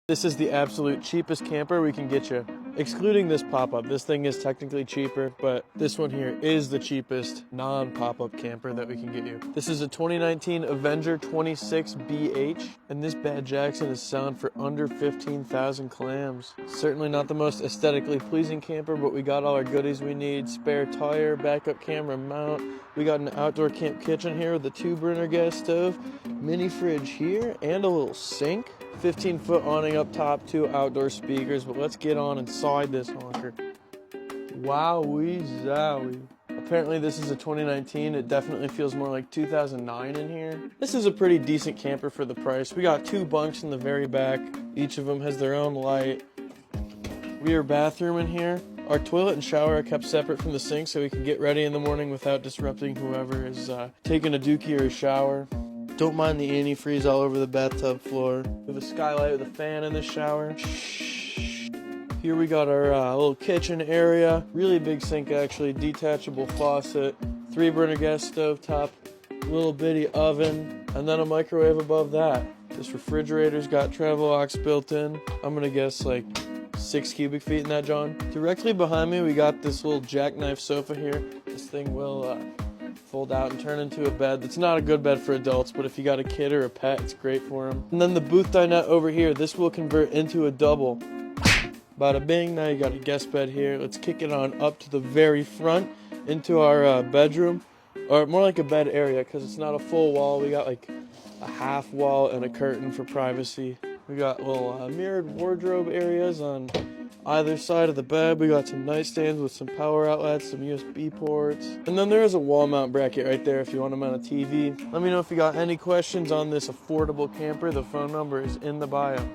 This is the absolute cheapest camper we can get you. Excluding this pop-up, this thing is technically cheaper, but this one here is the cheapest non-pop-up camper that we can get you. This is a 2019 Avenger 26BH, and this bad Jackson is selling for under 15,000 clams. Certainly not the most aesthetically pleasing camper, but we got all our goodies we need. Spare tire, backup camera mount. We got an outdoor camp kitchen here with a 2-burner gas stove, mini fridge here, and a little sink. 15-foot awning up top, 2 outdoor speakers, but let's get on inside this honker. Wowee zowie. Apparently this is a 2019. It definitely feels more like 2009 in here. This is a pretty decent camper for the price. We got 2 bunks in the very back. Each of them has their own light. Rear bathroom in here. Our toilet and shower are kept separate from the sink so we can get ready in the morning without disrupting whoever is taking a dookie or a shower. Don't mind the antifreeze all over the bathtub floor. We have a skylight with a fan in the shower. Here we got our little kitchen area. Really big sink actually, detachable faucet, 3-burner gas stove top, little bitty oven, and then a microwave above that. This refrigerator's got travel locks built in. I'm gonna guess like 6 cubic feet in that, John. Directly behind me we got this little jackknife sofa here. This thing will fold out and turn into a bed. That's not a good bed for adults, but if you got a kid or a pet, it's great for them. And then the booth dinette over here, this will convert into a double. Bada bing, now you got a guest bed here. Let's kick it on up to the very front into our bedroom, or more like a bed area because it's not a full wall. We got like a half wall and a curtain for privacy. We got little mirrored wardrobe areas on either side of the bed. We got some nightstands with some power outlets, some USB ports. And then there is a wall mount bracket right there if you want to mount a TV. Let me know if you got any questions on this affordable camper. The phone number is in the bio.